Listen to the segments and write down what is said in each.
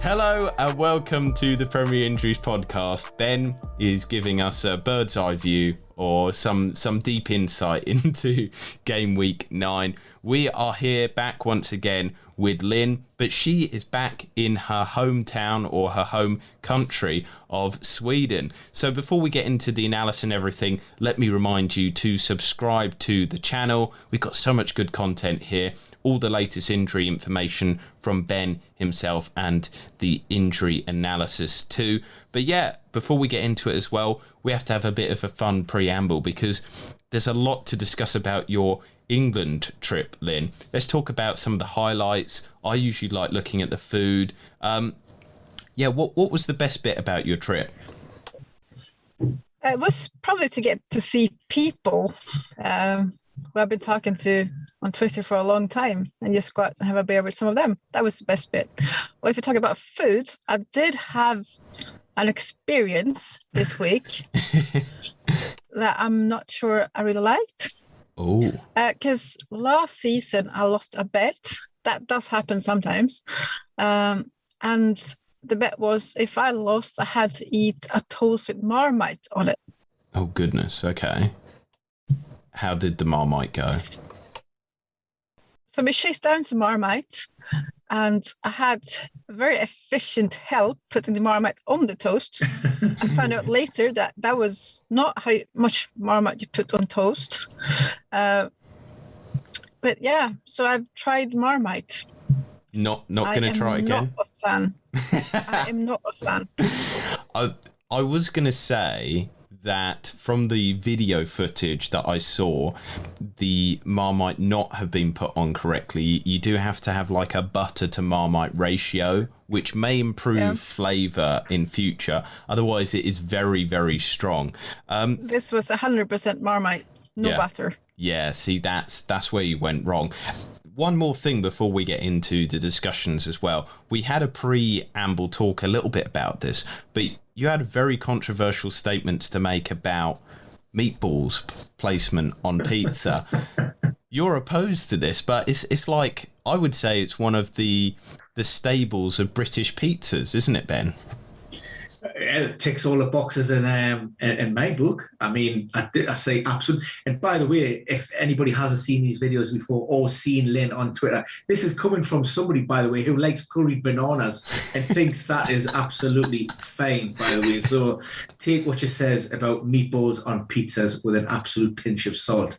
Hello and welcome to the Premier Injuries podcast. Ben is giving us a bird's eye view or some deep insight into game week 9. We are here back once again with Linn, but she is back in her hometown or her home country of Sweden. So before we get into the analysis and everything, let me remind you to subscribe to the channel. We've got so much good content here. All the latest injury information from Ben himself and the injury analysis too. But yeah, before we get into it as well, we have to have a bit of a fun preamble because there's a lot to discuss about your England trip, Linn. Let's talk about some of the highlights. I usually like looking at the food. What was the best bit about your trip? It was probably to get to see people who I've been talking to on Twitter for a long time and just go out and have a beer with some of them. That was the best bit. Well, if you talk about food, I did have an experience this week that I'm not sure I really liked. Oh. Because last season I lost a bet. That does happen sometimes. And the bet was if I lost, I had to eat a toast with Marmite on it. Oh, goodness. Okay. How did the Marmite go? So we chased down some Marmite and I had very efficient help putting the Marmite on the toast. I found out later that that was not how much Marmite you put on toast. But yeah, so I've tried Marmite. Not going to try it again? I am not a fan. I was going to say that from the video footage that I saw, the Marmite not have been put on correctly. You do have to have like a butter to Marmite ratio, which may improve flavour in future. Otherwise, it is very, very strong. This was 100% Marmite, no butter. Yeah, see, that's where you went wrong. One more thing before we get into the discussions as well. We had a preamble talk a little bit about this, but you had very controversial statements to make about meatballs placement on pizza. You're opposed to this, but it's like, I would say it's one of the staples of British pizzas, isn't it, Ben? It ticks all the boxes in my book. I mean, I say absolutely. And by the way, if anybody hasn't seen these videos before or seen Linn on Twitter, this is coming from somebody, by the way, who likes curried bananas and thinks that is absolutely fine, by the way. So take what she says about meatballs on pizzas with an absolute pinch of salt.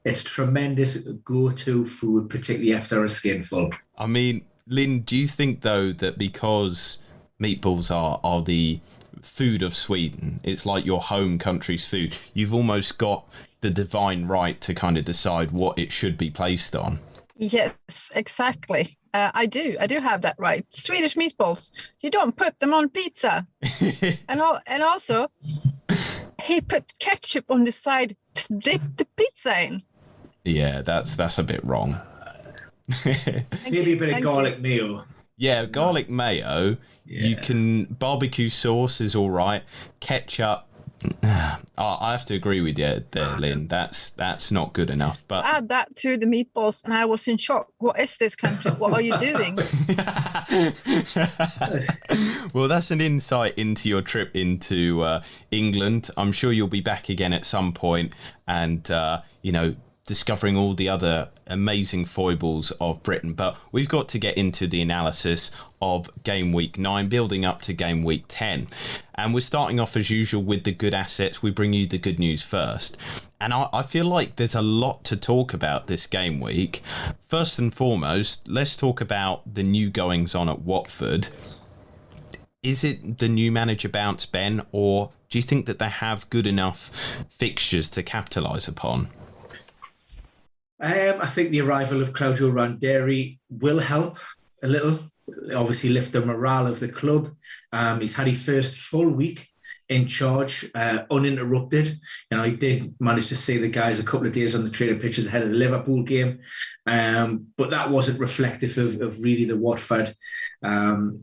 It's tremendous go-to food, particularly after a skinful. I mean, Linn, do you think, though, that because meatballs are the food of Sweden, it's like your home country's food, you've almost got the divine right to kind of decide what it should be placed on? Yes, exactly. I do have that right. Swedish meatballs, you don't put them on pizza. and also, he put ketchup on the side to dip the pizza in. Yeah, that's a bit wrong. Maybe a bit of garlic mayo. Yeah, garlic mayo. Yeah. You can, barbecue sauce is all right. Ketchup, I have to agree with you there, Linn. That's not good enough. But add that to the meatballs, and I was in shock. What is this country? What are you doing? Well, that's an insight into your trip into England. I'm sure you'll be back again at some point, and discovering all the other amazing foibles of Britain. But we've got to get into the analysis of game week 9, building up to game week 10. And we're starting off as usual with the good assets. We bring you the good news first. And I feel like there's a lot to talk about this game week. First and foremost, let's talk about the new goings on at Watford. Is it the new manager bounce, Ben, or do you think that they have good enough fixtures to capitalise upon? I think the arrival of Claudio Ranieri will help a little, obviously lift the morale of the club. He's had his first full week in charge, uninterrupted. He did manage to see the guys a couple of days on the training pitches ahead of the Liverpool game, but that wasn't reflective of really the Watford that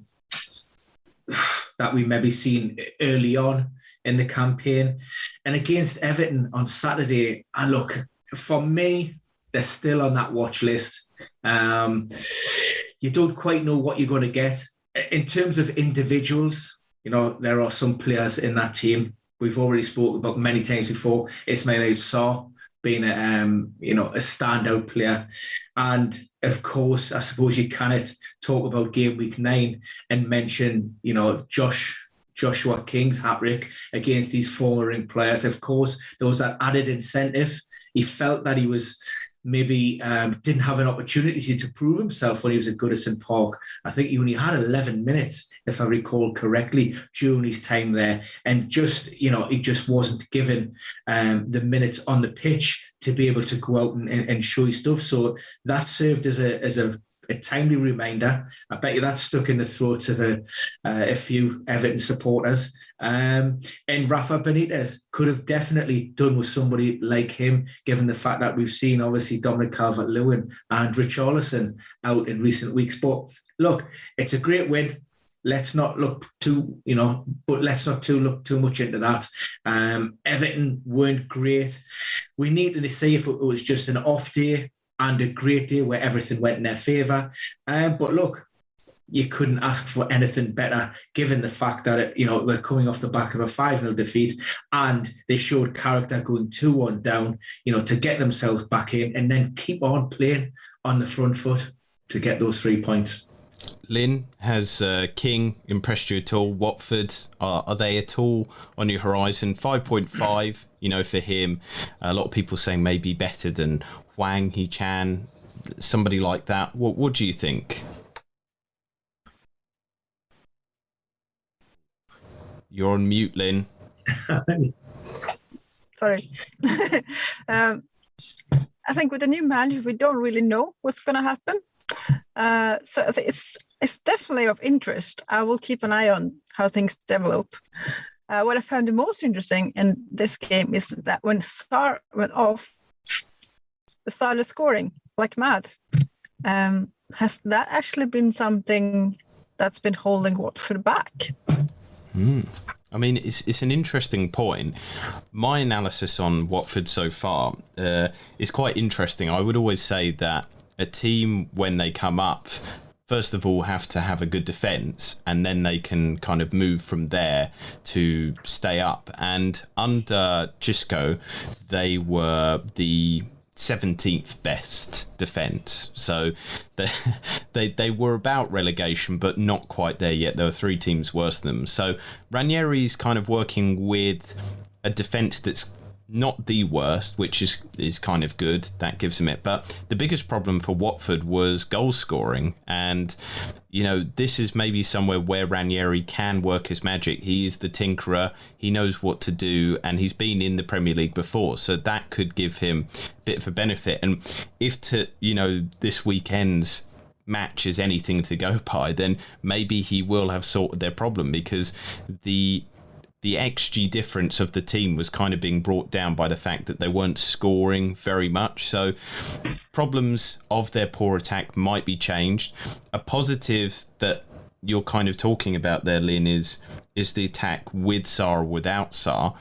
we maybe seen early on in the campaign. And against Everton on Saturday, for me, they're still on that watch list. You don't quite know what you're going to get. in terms of individuals, there are some players in that team we've already spoken about many times before. Ismail Sarr being a standout player. And of course, I suppose you cannot talk about game week 9 and mention, Joshua King's hat-trick against these former players. Of course, there was that added incentive. He felt that he was maybe didn't have an opportunity to prove himself when he was at Goodison Park. I think he only had 11 minutes, if I recall correctly, during his time there. And he just wasn't given the minutes on the pitch to be able to go out and show his stuff. So that served as a timely reminder. I bet you that stuck in the throats of a few Everton supporters. And Rafa Benitez could have definitely done with somebody like him, given the fact that we've seen, obviously, Dominic Calvert-Lewin and Richarlison out in recent weeks. But look, it's a great win. Let's not look too much into that. Everton weren't great. We need to see if it was just an off day and a great day where everything went in their favour. But look, you couldn't ask for anything better, given the fact that they're coming off the back of a 5-0 defeat, and they showed character going 2-1 down, to get themselves back in and then keep on playing on the front foot to get those 3 points. Lynn, has King impressed you at all? Watford, are they at all on your horizon? 5.5, for him. A lot of people saying maybe better than Hwang Hee-chan, somebody like that. What do you think? You're on mute, Lynn. Sorry. I think with the new manager, we don't really know what's going to happen. So I think it's definitely of interest. I will keep an eye on how things develop. What I found the most interesting in this game is that when Sarr went off, they started scoring like mad. Has that actually been something that's been holding Watford back? I mean, it's an interesting point. My analysis on Watford so far is quite interesting. I would always say that a team, when they come up, first of all, have to have a good defence, and then they can kind of move from there to stay up. And under Chisco, they were the 17th best defence, so they were about relegation, but not quite there yet. There were 3 teams worse than them. So Ranieri's kind of working with a defence that's not the worst, which is kind of good. That gives him it. But the biggest problem for Watford was goal scoring, and this is maybe somewhere where Ranieri can work his magic. He is the tinkerer. He knows what to do, and he's been in the Premier League before, so that could give him a bit of a benefit. And if this weekend's match is anything to go by, then maybe he will have sorted their problem, because the XG difference of the team was kind of being brought down by the fact that they weren't scoring very much. So problems of their poor attack might be changed. A positive that you're kind of talking about there, Lynn, is the attack with Sarr or without Sarr.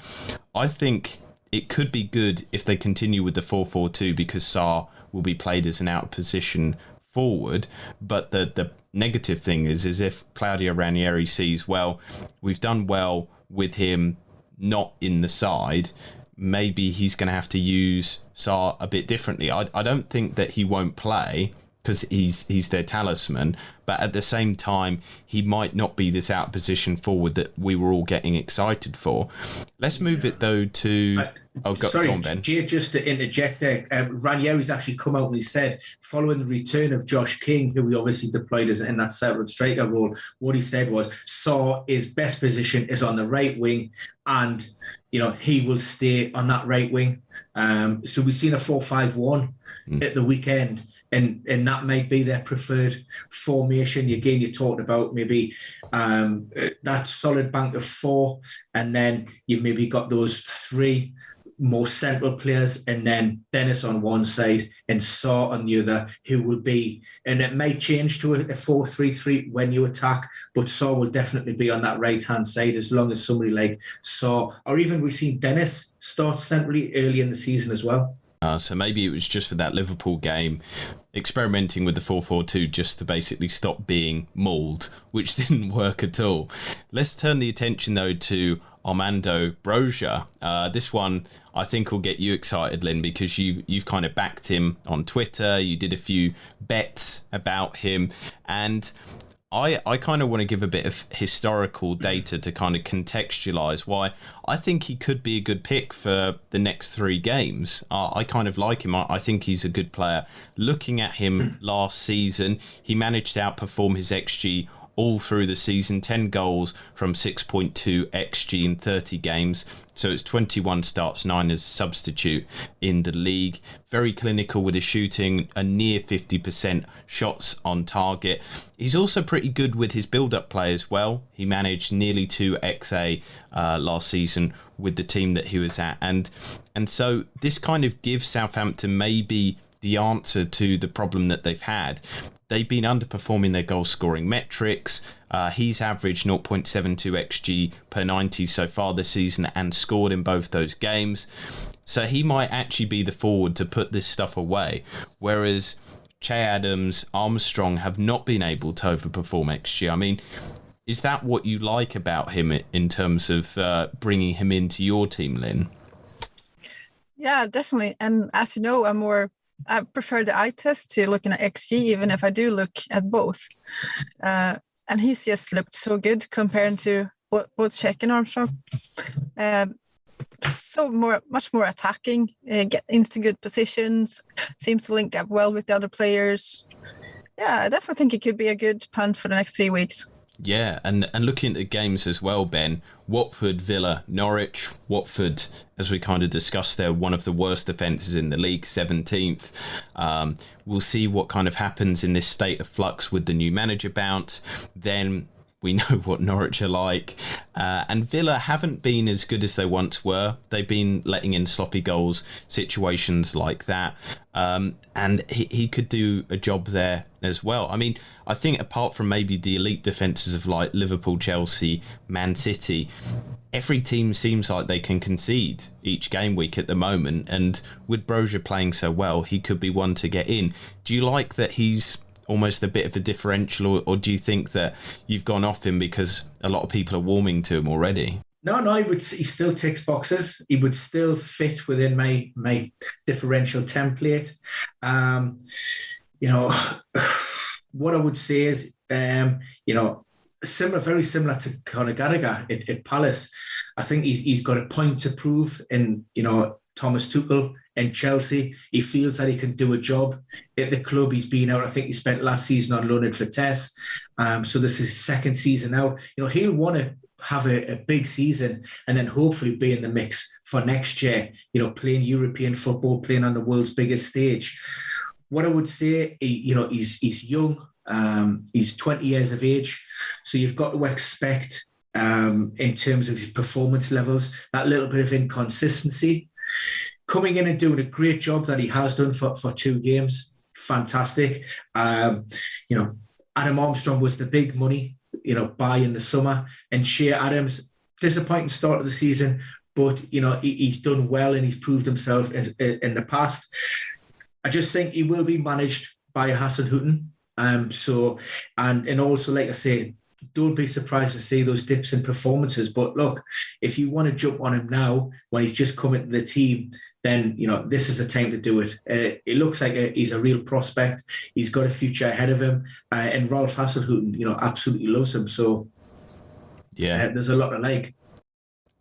I think it could be good if they continue with the 4-4-2, because Sarr will be played as an out position forward. But the negative thing is if Claudio Ranieri sees, well, we've done well with him not in the side, maybe he's going to have to use Sarr a bit differently. I don't think that he won't play, because he's their talisman, but at the same time, he might not be this out position forward that we were all getting excited for. Let's move it though to... Go on, Ben. Jay, just to interject there, Ranieri's actually come out and he said, following the return of Josh King, who we obviously deployed in that separate striker role, what he said was, Sarr's best position is on the right wing, and he will stay on that right wing. So we've seen a 4-5-1 at the weekend, and that might be their preferred formation. Again, you talked about maybe that solid bank of 4, and then you've maybe got those 3 more central players, and then Dennis on one side and Sarr on the other, who will be, and it might change to a 4-3-3 when you attack, but Sarr will definitely be on that right-hand side as long as somebody like Sarr, or even we've seen Dennis start centrally early in the season as well. So maybe it was just for that Liverpool game, experimenting with the 4-4-2 just to basically stop being mauled, which didn't work at all. Let's turn the attention, though, to Armando Broja. This one I think will get you excited, Linn, because you've kind of backed him on Twitter. You did a few bets about him, and I kind of want to give a bit of historical data to kind of contextualise why I think he could be a good pick for the next 3 games. I kind of like him. I think he's a good player. Looking at him last season, he managed to outperform his XG all through the season. 10 goals from 6.2 XG in 30 games. So it's 21 starts, 9 as substitute in the league. Very clinical with his shooting, a near 50% shots on target. He's also pretty good with his build-up play as well. He managed nearly 2 XA last season with the team that he was at. And so this kind of gives Southampton maybe the answer to the problem that they've had. They've been underperforming their goal scoring metrics. He's averaged 0.72 XG per 90 so far this season and scored in both those games. So he might actually be the forward to put this stuff away. Whereas Che Adams, Armstrong have not been able to overperform XG. I mean, is that what you like about him in terms of bringing him into your team, Linn? Yeah, definitely. And as you know, I prefer the eye test to looking at XG, even if I do look at both. And he's just looked so good compared to both Czech and Armstrong. Much more attacking, get into good positions, seems to link up well with the other players. Yeah, I definitely think it could be a good punt for the next 3 weeks. Yeah, and looking at the games as well, Ben, Watford, Villa, Norwich. Watford, as we kind of discussed, they're one of the worst defences in the league, 17th. We'll see what kind of happens in this state of flux with the new manager bounce. Then we know what Norwich are like. And Villa haven't been as good as they once were. They've been letting in sloppy goals, situations like that. And he could do a job there as well. I mean, I think apart from maybe the elite defences of like Liverpool, Chelsea, Man City, every team seems like they can concede each game week at the moment. And with Broja playing so well, he could be one to get in. Do you like that he's almost a bit of a differential, or do you think that you've gone off him because a lot of people are warming to him already? No, he still ticks boxes. He would still fit within my differential template. What I would say is, very similar to Conor Gallagher at Palace. I think he's got a point to prove in, Thomas Tuchel in Chelsea. He feels that he can do a job at the club. He's been out. I think he spent last season on loan at Vitesse. So this is his second season out. He'll want to have a big season and then hopefully be in the mix for next year, playing European football, playing on the world's biggest stage. What I would say, he's young. He's 20 years of age. So you've got to expect, in terms of his performance levels, that little bit of inconsistency. Coming in and doing a great job that he has done for 2 games, fantastic. Adam Armstrong was the big money, buy in the summer, and Che Adams, disappointing start of the season, but he's done well and he's proved himself in the past. I just think he will be managed by Hasenhüttl. And also, like I say, don't be surprised to see those dips in performances. But look, if you want to jump on him now when he's just come into the team, then this is a time to do it. It looks like he's a real prospect. He's got a future ahead of him, and Ralph Hasenhüttl, absolutely loves him. So yeah, there's a lot to like.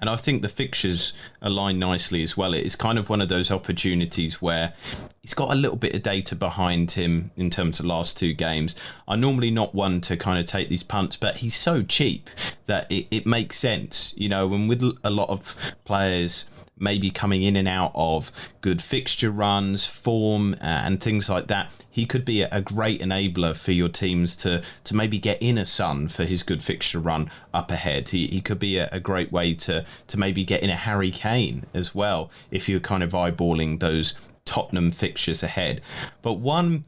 And I think the fixtures align nicely as well. It's kind of one of those opportunities where he's got a little bit of data behind him in terms of last 2 games. I'm normally not one to kind of take these punts, but he's so cheap that it makes sense. And with a lot of players maybe coming in and out of good fixture runs, form, and things like that, he could be a great enabler for your teams to maybe get in a Son for his good fixture run up ahead. He could be a great way to maybe get in a Harry Kane as well, if you're kind of eyeballing those Tottenham fixtures ahead. But one,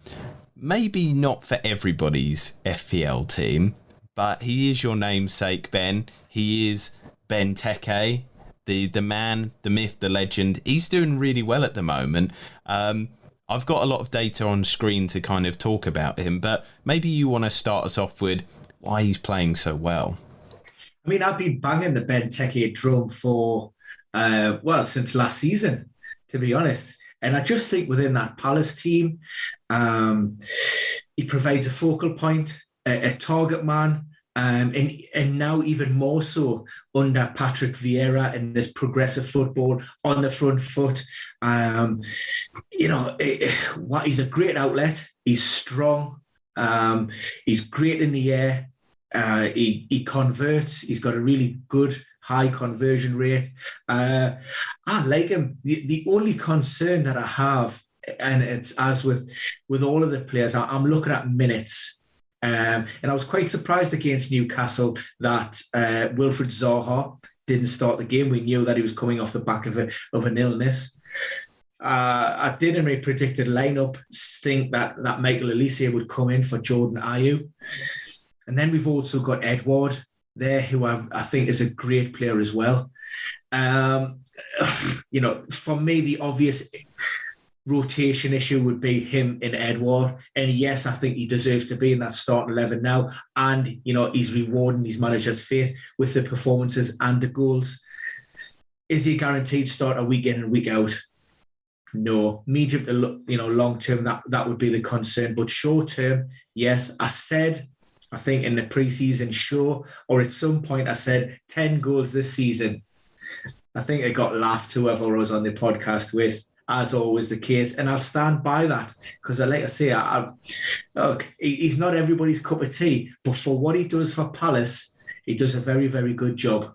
maybe not for everybody's FPL team, but he is your namesake, Ben. He is Benteke. the man, the myth, the legend. He's doing really well at the moment. I've got a lot of data on screen to kind of talk about him, but maybe you want to start us off with why he's playing so well. I mean, I've been banging the Benteke drum for, since last season, to be honest. And I just think within that Palace team, he provides a focal point, a target man, and now even more so under Patrick Vieira and this progressive football on the front foot. He's a great outlet. He's strong. He's great in the air. He converts. He's got a really good high conversion rate. I like him. The only concern that I have, and it's as with all of the players, I'm looking at minutes. And I was quite surprised against Newcastle that Wilfried Zaha didn't start the game. We knew that he was coming off the back of an illness. I didn't predicted lineup think that Michael Olise would come in for Jordan Ayew. And then we've also got Edouard there, who I think is a great player as well. For me, the obvious rotation issue would be him and Edouard. And yes, I think he deserves to be in that starting 11 now. And, he's rewarding his manager's faith with the performances and the goals. Is he guaranteed to start a week in and week out? No. Medium to long term, that would be the concern. But short term, yes, I think in the pre-season show, or at some point I said 10 goals this season. I think I got laughed whoever I was on the podcast with, as always the case. And I'll stand by that because like I say, look, he's not everybody's cup of tea, but for what he does for Palace, he does a very, very good job.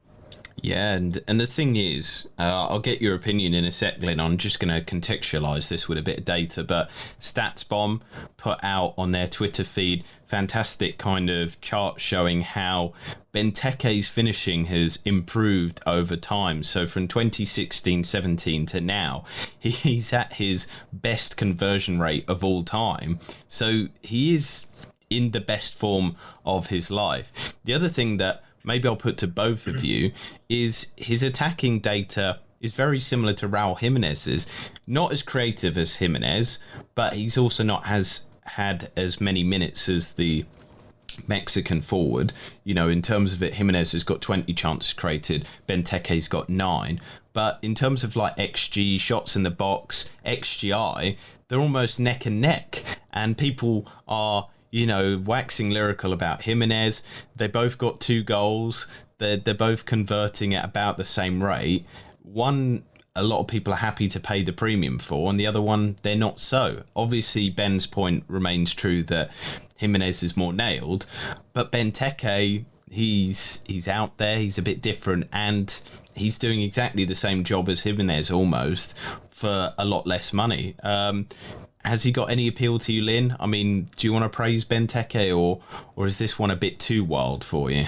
Yeah, and the thing is, I'll get your opinion in a sec, Linn. I'm just going to contextualise this with a bit of data, but StatsBomb put out on their Twitter feed fantastic kind of chart showing how Benteke's finishing has improved over time. So from 2016-17 to now, he's at his best conversion rate of all time. So he is in the best form of his life. The other thing that maybe I'll put to both of you is his attacking data is very similar to Raul Jimenez's. Not as creative as Jimenez, but he's also not had as many minutes as the Mexican forward. In terms of it, Jimenez has got 20 chances created, Benteke's got 9. But in terms of like XG, shots in the box, XGI, they're almost neck and neck. And people are waxing lyrical about Jimenez. They both got 2 goals. They're both converting at about the same rate. One, a lot of people are happy to pay the premium for, and the other one, they're not so. Obviously, Ben's point remains true that Jimenez is more nailed, but Benteke, he's out there, he's a bit different, and he's doing exactly the same job as Jimenez almost for a lot less money. Has he got any appeal to you, Linn? I mean, do you want to praise Benteke, or is this one a bit too wild for you?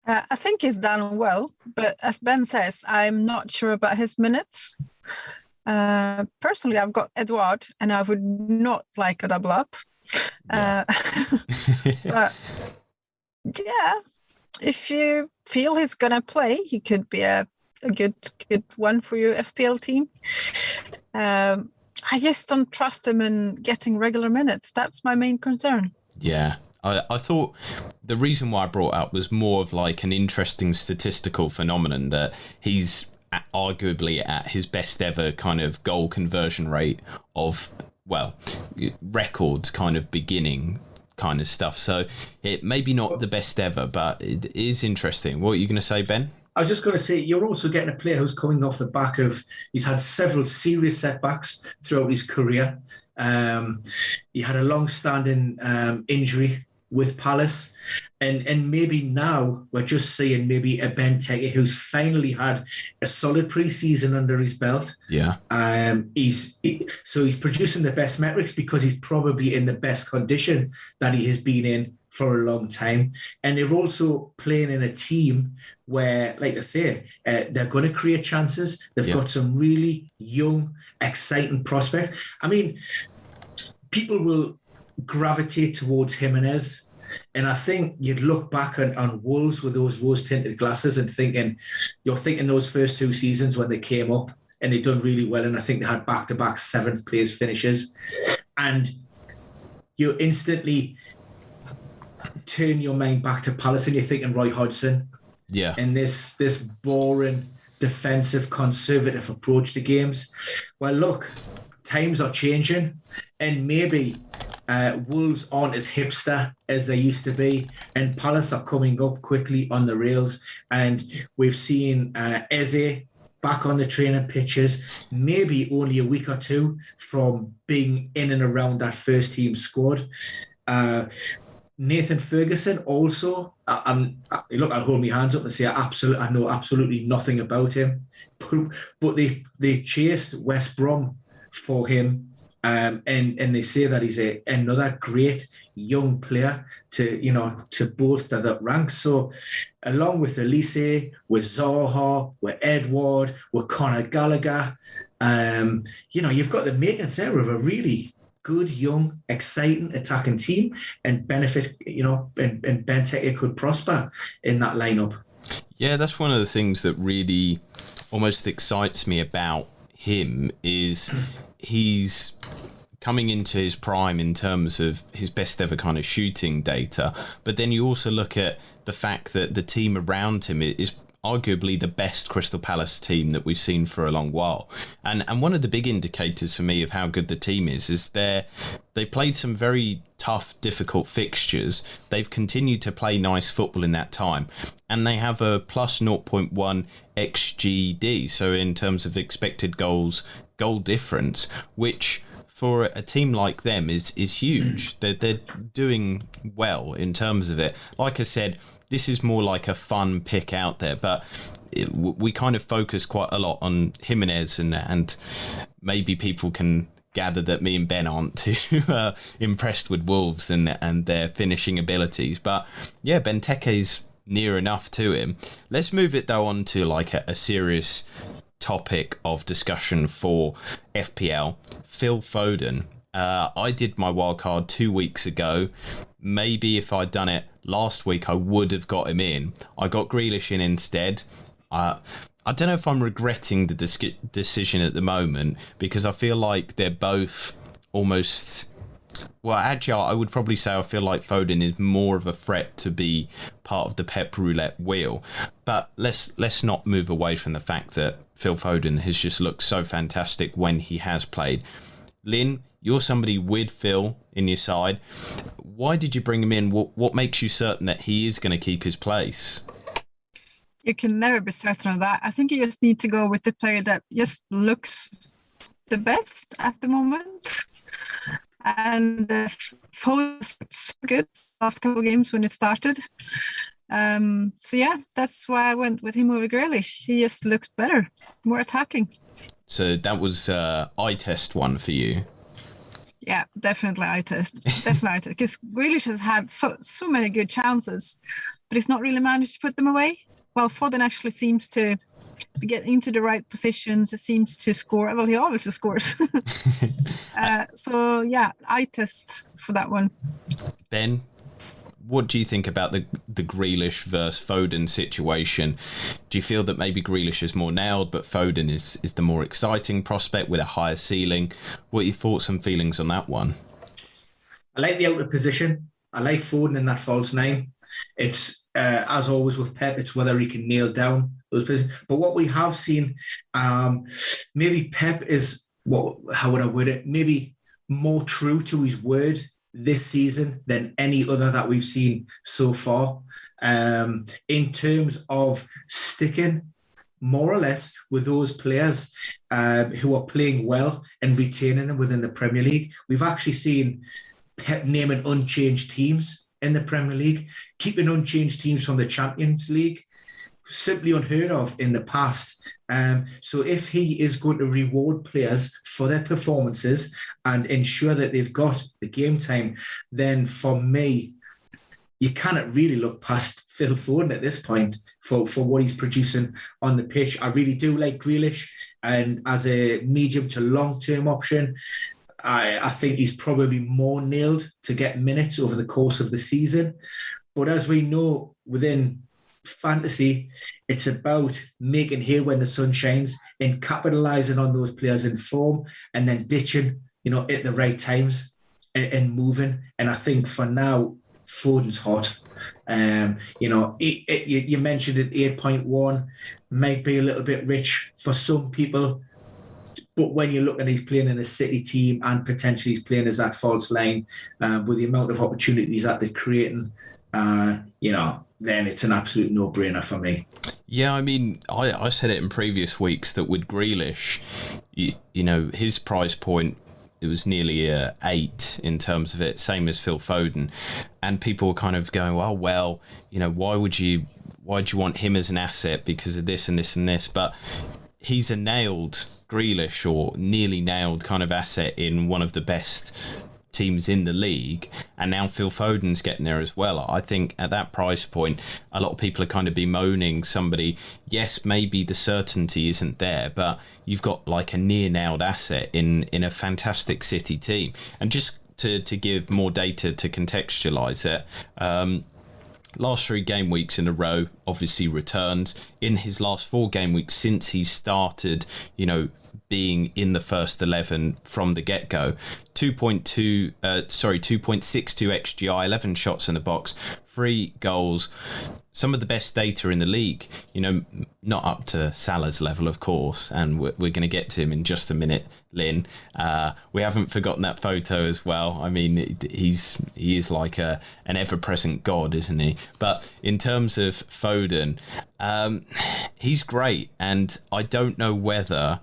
I think he's done well, but as Ben says, I'm not sure about his minutes. Personally, I've got Edouard, and I would not like a double up. Yeah. But yeah, if you feel he's gonna play, he could be a good one for your FPL team. I just don't trust him in getting regular minutes. That's my main concern. Yeah. I thought the reason why I brought up was more of like an interesting statistical phenomenon that he's arguably at his best ever kind of goal conversion rate of, records kind of beginning kind of stuff. So it maybe not the best ever, but it is interesting. What are you going to say, Ben? I was just going to say, you're also getting a player who's coming off the back of, he's had several serious setbacks throughout his career. He had a long-standing injury with Palace. And maybe now we're just seeing maybe a Benteke who's finally had a solid pre-season under his belt. Yeah. He's producing the best metrics because he's probably in the best condition that he has been in for a long time. And they're also playing in a team where, like I say, they're going to create chances. They've got some really young, exciting prospects. I mean, people will gravitate towards Jimenez And I think you'd look back on Wolves with those rose-tinted glasses and you're thinking those first 2 seasons when they came up and they'd done really well. And I think they had back-to-back 7th place finishes. And you instantly turn your mind back to Palace and you're thinking Roy Hodgson. Yeah. And this boring, defensive, conservative approach to games. Well, look, times are changing, and maybe Wolves aren't as hipster as they used to be, and Palace are coming up quickly on the rails. And we've seen Eze back on the training pitches, maybe only a week or 2 from being in and around that first team squad. Nathan Ferguson also, look, I'll hold my hands up and say I know absolutely nothing about him, but they chased West Brom for him, and they say that he's another great young player to bolster that ranks. So along with Elise, with Zaha, with Edward, with Conor Gallagher, you've got the makings there of a really good, young, exciting attacking team, and benefit, and Benteke could prosper in that lineup. Yeah, that's one of the things that really almost excites me about him, is he's coming into his prime in terms of his best ever kind of shooting data. But then you also look at the fact that the team around him is arguably the best Crystal Palace team that we've seen for a long while. And one of the big indicators for me of how good the team is they played some very tough, difficult fixtures. They've continued to play nice football in that time. And they have a plus 0.1 XGD, so in terms of expected goal difference, which for a team like them is huge. They're doing well in terms of it. Like I said, this is more like a fun pick out there, but we kind of focus quite a lot on Jimenez, and maybe people can gather that me and Ben aren't too impressed with Wolves and their finishing abilities. But yeah, Benteke's near enough to him. Let's move it though on to like a serious topic of discussion for FPL. Phil Foden. I did my wildcard 2 weeks ago. Maybe if I'd done it last week, I would have got him in. I got Grealish in instead. I don't know if I'm regretting the decision at the moment, because I feel like they're both almost... Well, actually, I would probably say I feel like Foden is more of a threat to be part of the Pep roulette wheel. But let's not move away from the fact that Phil Foden has just looked so fantastic when he has played. Lynn, you're somebody with Phil in your side. Why did you bring him in? What makes you certain that he is going to keep his place? You can never be certain of that. I think you just need to go with the player that just looks the best at the moment. And Foden's so good last couple of games when it started. So yeah, that's why I went with him over Grealish. He just looked better, more attacking. So that was eye test one for you. Yeah, definitely eye test. Definitely eye test. Because Grealish has had so many good chances, but he's not really managed to put them away. Well, Foden actually seems to get into the right positions. He seems to score. Well, he always scores. So yeah, eye test for that one. Ben, what do you think about the Grealish versus Foden situation? Do you feel that maybe Grealish is more nailed, but Foden is the more exciting prospect with a higher ceiling? What are your thoughts and feelings on that one? I like the out of position. I like Foden in that false nine. It's, as always with Pep, it's whether he can nail down those positions. But what we have seen, maybe Pep is, how would I word it? Maybe more true to his word this season than any other that we've seen so far, in terms of sticking more or less with those players who are playing well and retaining them within the Premier League. We've actually seen Pep naming unchanged teams in the Premier League, keeping unchanged teams from the Champions League, simply unheard of in the past. So if he is going to reward players for their performances and ensure that they've got the game time, then for me, you cannot really look past Phil Foden at this point for what he's producing on the pitch. I really do like Grealish, and as a medium to long-term option, I think he's probably more nailed to get minutes over the course of the season. But as we know, within fantasy, it's about making hay when the sun shines and capitalising on those players in form and then ditching, at the right times and moving. And I think for now, Foden's hot. You mentioned it, 8.1 might be a little bit rich for some people. But when you look at he's playing in a City team and potentially he's playing as that false line with the amount of opportunities that they're creating, then it's an absolute no-brainer for me. Yeah, I mean, I said it in previous weeks that with Grealish, his price point, it was nearly 8 in terms of it, same as Phil Foden. And people were kind of going, why would you want him as an asset because of this and this and this? But he's a nailed Grealish or nearly nailed kind of asset in one of the best teams in the league, and now Phil Foden's getting there as well. I think at that price point, a lot of people are kind of bemoaning somebody. Yes, maybe the certainty isn't there, but you've got like a near nailed asset in a fantastic City team. And just to give more data to contextualise it, last 3 game weeks in a row, obviously returns. In his last 4 game weeks since he started, being in the first 11 from the get-go, 2.62 XGI, 11 shots in the box, 3 goals, some of the best data in the league. Not up to Salah's level, of course, and we're going to get to him in just a minute, Lynn. We haven't forgotten that photo as well. I mean, he is like an ever-present god, isn't he? But in terms of Foden, he's great, and I don't know whether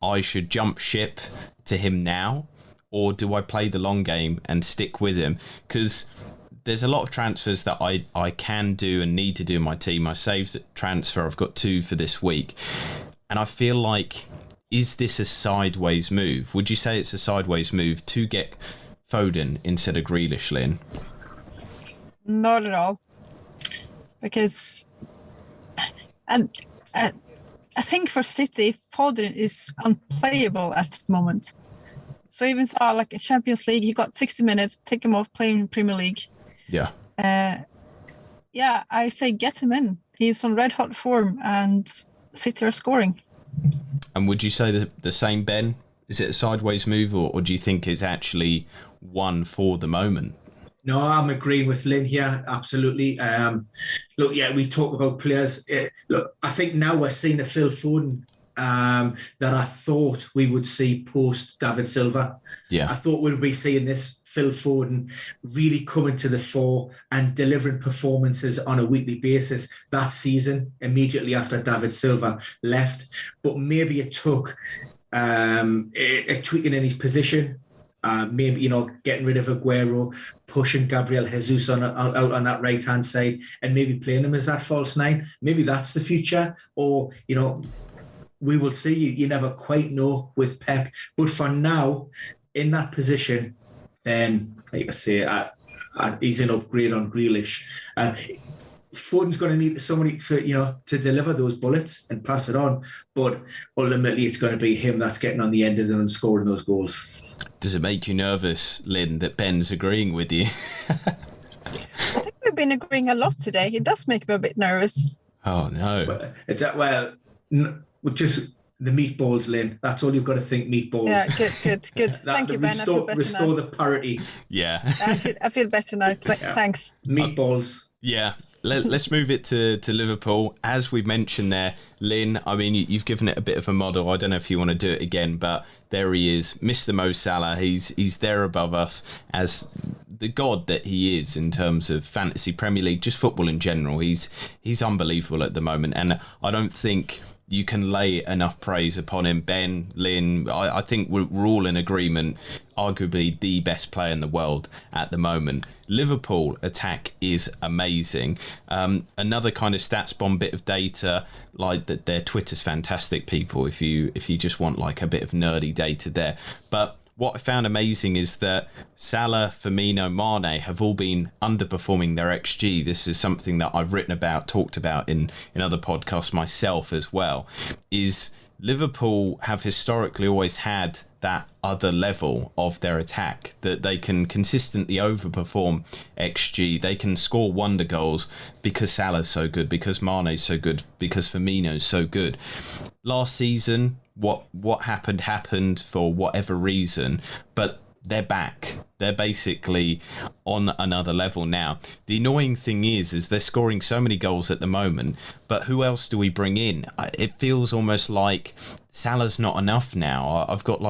I should jump ship to him now, or do I play the long game and stick with him? Because there's a lot of transfers that I can do and need to do in my team. I saved transfer. I've got 2 for this week. And I feel like, is this a sideways move? Would you say it's a sideways move to get Foden instead of Grealish, Lynn? Not at all. Because... I think for City, Foden is unplayable at the moment. So even saw like a Champions League, he got 60 minutes, take him off playing Premier League. Yeah. I say get him in. He's on red hot form and City are scoring. And would you say the same, Ben? Is it a sideways move, or do you think it's actually one for the moment? No, I'm agreeing with Lynn here. Absolutely. We talk about players. I think now we're seeing a Phil Foden that I thought we would see post David Silva. Yeah. I thought we'd be seeing this Phil Foden really coming to the fore and delivering performances on a weekly basis that season immediately after David Silva left. But maybe it took a tweaking in his position. Maybe, getting rid of Aguero, pushing Gabriel Jesus out on that right-hand side, and maybe playing him as that false 9. Maybe that's the future. Or, we will see. You never quite know with Pep. But for now, in that position, then, like I say, he's an upgrade on Grealish. Foden's going to need somebody to deliver those bullets and pass it on. But ultimately, it's going to be him that's getting on the end of them and scoring those goals. Does it make you nervous, Lynn, that Ben's agreeing with you? I think we've been agreeing a lot today. It does make me a bit nervous. Oh, no. Just the meatballs, Lynn. That's all you've got to think, meatballs. Yeah, good. Thank you, Ben. Restore the parity. Yeah. I feel better now. Thanks. Meatballs. Yeah. Let's move it to Liverpool. As we mentioned there, Lynn, I mean, you've given it a bit of a model. I don't know if you want to do it again, but there he is, Mr. Mo Salah. He's there above us as the god that he is in terms of fantasy Premier League, just football in general. He's unbelievable at the moment, and I don't think you can lay enough praise upon him. Ben, Lynn, I think we're all in agreement, arguably the best player in the world at the moment. Liverpool attack is amazing. Another kind of stats bomb bit of data, like that their Twitter's fantastic, people, if you just want like a bit of nerdy data there. But what I found amazing is that Salah, Firmino, Mane have all been underperforming their XG. This is something that I've written about, talked about in other podcasts myself as well, is Liverpool have historically always had that other level of their attack, that they can consistently overperform XG. They can score wonder goals because Salah's so good, because Mane's so good, because Firmino's so good. Last season, what happened for whatever reason, but they're back. They're basically on another level now. The annoying thing is they're scoring so many goals at the moment, but who else do we bring in? It feels almost like Salah's not enough now. I've got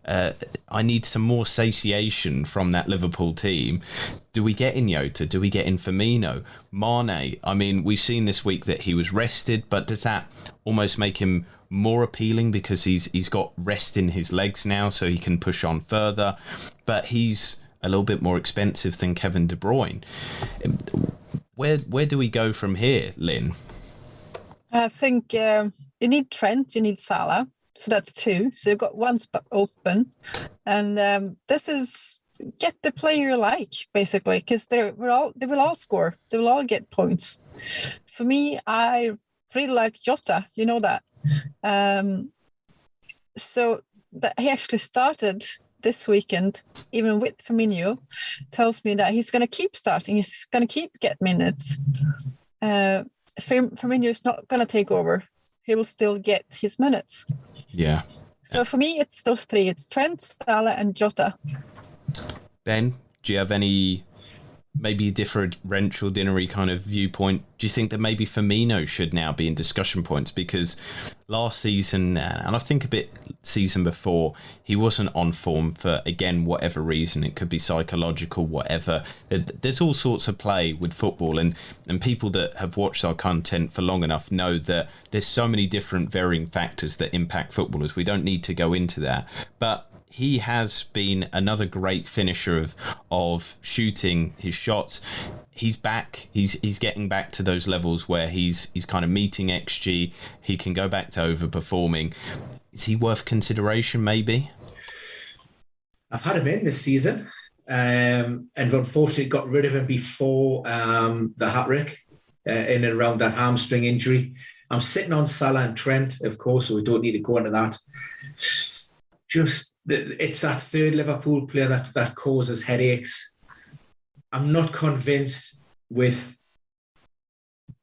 I need some more satiation from that Liverpool team. Do we get in Jota? Do we get in Firmino? Mane, I mean, we've seen this week that he was rested, but does that almost make him more appealing because he's got rest in his legs now, so he can push on further, but he's a little bit more expensive than Kevin De Bruyne. Where do we go from here, Lynn? I think you need Trent, you need Salah, so that's 2. So you've got one spot open, and this is get the player you like, basically, because they will all score, they will all get points. For me, I really like Jota, you know that. So that he actually started this weekend, even with Firmino, tells me that he's going to keep starting. He's going to keep get minutes. Firmino is not going to take over. He will still get his minutes. Yeah. So for me, it's those 3. It's Trent, Salah, and Jota. Ben, do you have any maybe differential Dinnery kind of viewpoint? Do you think that maybe Firmino should now be in discussion points? Because last season, and I think a bit season before, he wasn't on form for, again, whatever reason. It could be psychological, whatever. There's all sorts of play with football, and people that have watched our content for long enough know that there's so many different varying factors that impact footballers. We don't need to go into that. But he has been another great finisher of shooting his shots. He's back. He's getting back to those levels where he's kind of meeting XG. He can go back to overperforming. Is he worth consideration, maybe? I've had him in this season, and unfortunately got rid of him before the hat-trick in and around that hamstring injury. I'm sitting on Salah and Trent, of course, so we don't need to go into that. It's that third Liverpool player that causes headaches. I'm not convinced with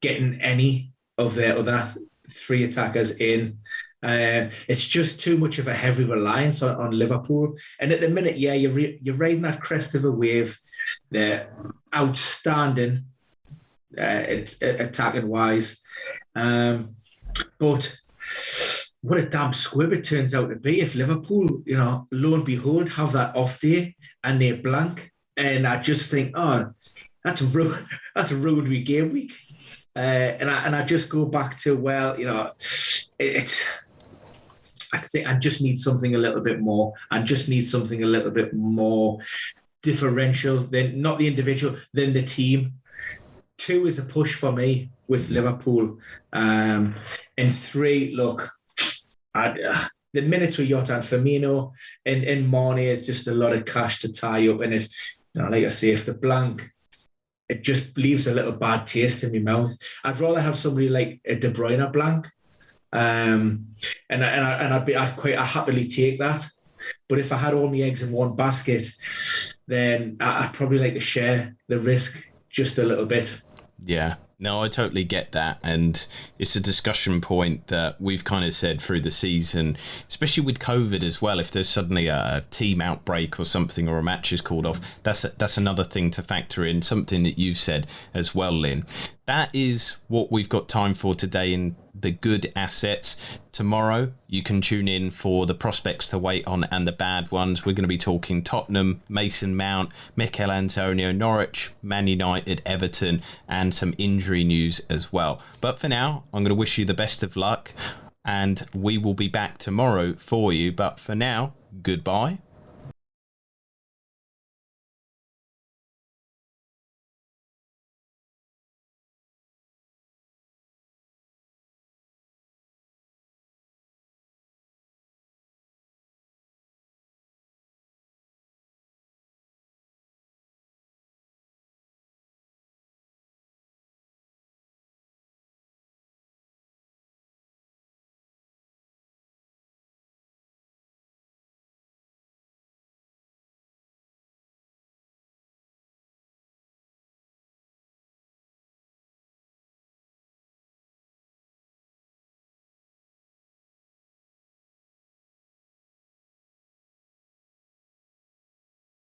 getting any of their other 3 attackers in. It's just too much of a heavy reliance on Liverpool. And at the minute, yeah, you're riding that crest of a wave. They're outstanding attacking wise, but what a damn squib it turns out to be if Liverpool, lo and behold, have that off day and they're blank. And I just think, that's ruined me game week. And I just go back to, I think I just need something a little bit more. I just need something a little bit more differential than not the individual, than the team. 2 is a push for me with Liverpool. And 3, look, the minutes with Jota and Firmino and Mane is just a lot of cash to tie up. And if, like I say, if the blank, it just leaves a little bad taste in my mouth. I'd rather have somebody like a De Bruyne blank, and I'd happily take that. But if I had all my eggs in one basket, then I'd probably like to share the risk just a little bit. Yeah. No, I totally get that, and it's a discussion point that we've kind of said through the season, especially with COVID as well. If there's suddenly a team outbreak or something, or a match is called off, that's another thing to factor in, something that you've said as well, Lynn. That is what we've got time for today in the good assets. Tomorrow, you can tune in for the prospects to wait on and the bad ones. We're going to be talking Tottenham, Mason Mount, Mikel Antonio, Norwich, Man United, Everton, and some injury news as well. But for now, I'm going to wish you the best of luck, and we will be back tomorrow for you. But for now, goodbye